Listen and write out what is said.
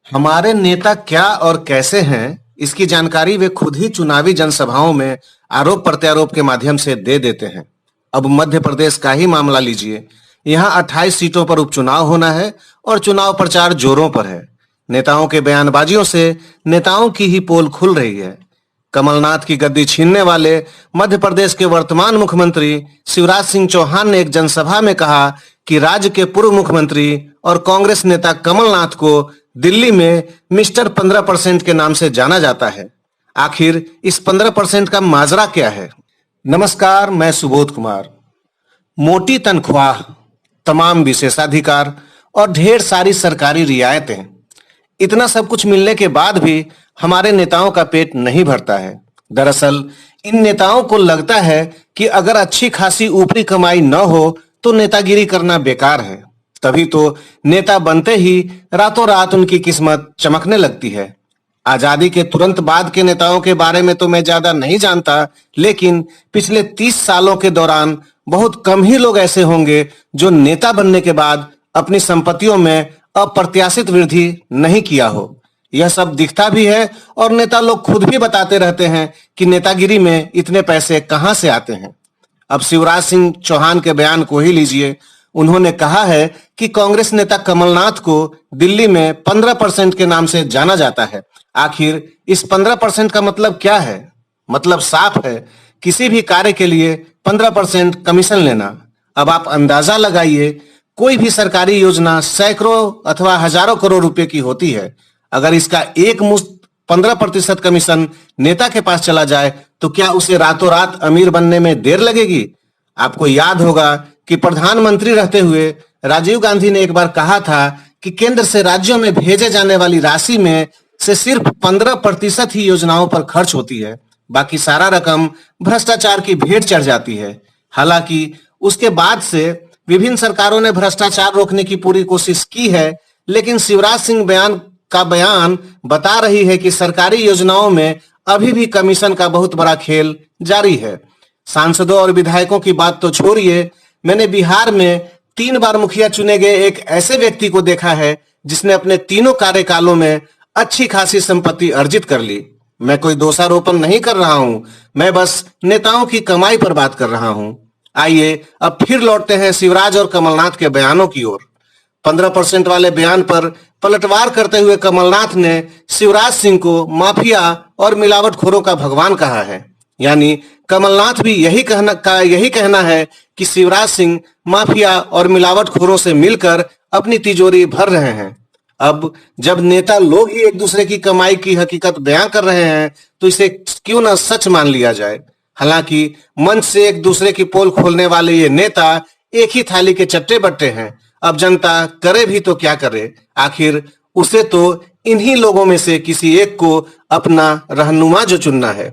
हमारे नेता क्या और कैसे हैं, इसकी जानकारी वे खुद ही चुनावी जनसभाओं में आरोप प्रत्यारोप के माध्यम से दे देते हैं। अब मध्य प्रदेश का ही मामला लीजिए। यहाँ 28 सीटों पर उपचुनाव होना है और चुनाव प्रचार जोरों पर है। नेताओं के बयानबाजियों से नेताओं की ही पोल खुल रही है। कमलनाथ की गद्दी छीनने वाले मध्य प्रदेश के वर्तमान मुख्यमंत्री शिवराज सिंह चौहान ने एक जनसभा में कहा कि राज्य के पूर्व मुख्यमंत्री और कांग्रेस नेता कमलनाथ को दिल्ली में मिस्टर 15% के नाम से जाना जाता है। आखिर इस 15% का माजरा क्या है? नमस्कार, मैं सुबोध कुमार। मोटी तनख्वाह, तमाम विशेषाधिकार और ढेर सारी सरकारी रियायतें, इतना सब कुछ मिलने के बाद भी हमारे नेताओं का पेट नहीं भरता है। दरअसल इन नेताओं को लगता है कि अगर अच्छी खासी ऊपरी कमाई न हो तो नेतागिरी करना बेकार है। तभी तो नेता बनते ही रातों रात उनकी किस्मत चमकने लगती है। आजादी के तुरंत बाद के नेताओं के बारे में तो मैं ज्यादा नहीं जानता, लेकिन पिछले 30 सालों के दौरान बहुत कम ही लोग ऐसे होंगे जो नेता बनने के बाद अपनी संपत्तियों में अप्रत्याशित वृद्धि नहीं किया हो। यह सब दिखता भी है और नेता लोग खुद भी बताते रहते हैं कि नेतागिरी में इतने पैसे कहां से आते हैं। अब शिवराज सिंह चौहान के बयान को ही लीजिए। उन्होंने कहा है कि कांग्रेस नेता कमलनाथ को दिल्ली में 15% के नाम से जाना जाता है। आखिर इस 15% का मतलब क्या है? मतलब साफ है, किसी भी कार्य के लिए 15% कमीशन लेना। अब आप अंदाजा लगाइए, कोई भी सरकारी योजना सैकड़ों अथवा हजारों करोड़ रुपए की होती है। अगर इसका एक मुश्त 15% कमीशन नेता के पास चला जाए तो क्या उसे रातों रात अमीर बनने में देर लगेगी? आपको याद होगा कि प्रधानमंत्री रहते हुए राजीव गांधी ने एक बार कहा था कि केंद्र से राज्यों में भेजे जाने वाली राशि में से सिर्फ 15% ही योजनाओं पर खर्च होती है। बाकी सारा रकम भ्रष्टाचार की भेंट चढ़ जाती है। हालांकि उसके बाद से विभिन्न सरकारों ने भ्रष्टाचार रोकने की पूरी कोशिश की है, लेकिन शिवराज सिंह बयान बता रही है कि सरकारी योजनाओं में अभी भी कमीशन का बहुत बड़ा खेल जारी है। सांसदों और विधायकों की बात तो छोड़िए, मैंने बिहार में 3 बार मुखिया चुने गए एक ऐसे व्यक्ति को देखा है जिसने अपने तीनों कार्यकालों में अच्छी खासी संपत्ति अर्जित कर ली। मैं कोई दोषारोपण नहीं कर रहा हूं, मैं बस नेताओं की कमाई पर बात कर रहा हूं। आइए अब फिर लौटते हैं शिवराज और कमलनाथ के बयानों की ओर। 15% वाले बयान पर पलटवार करते हुए कमलनाथ ने शिवराज सिंह को माफिया और मिलावटखोरों का भगवान कहा है। यानी कमलनाथ भी यही कहना है कि शिवराज सिंह माफिया और मिलावटखोरों से मिलकर अपनी तिजोरी भर रहे हैं। अब जब नेता लोग ही एक दूसरे की कमाई की हकीकत बयां कर रहे हैं तो इसे क्यों ना सच मान लिया जाए। हालांकि मंच से एक दूसरे की पोल खोलने वाले ये नेता एक ही थाली के चट्टे बट्टे हैं। अब जनता करे भी तो क्या करे, आखिर उसे तो इन्हीं लोगों में से किसी एक को अपना रहनुमा जो चुनना है।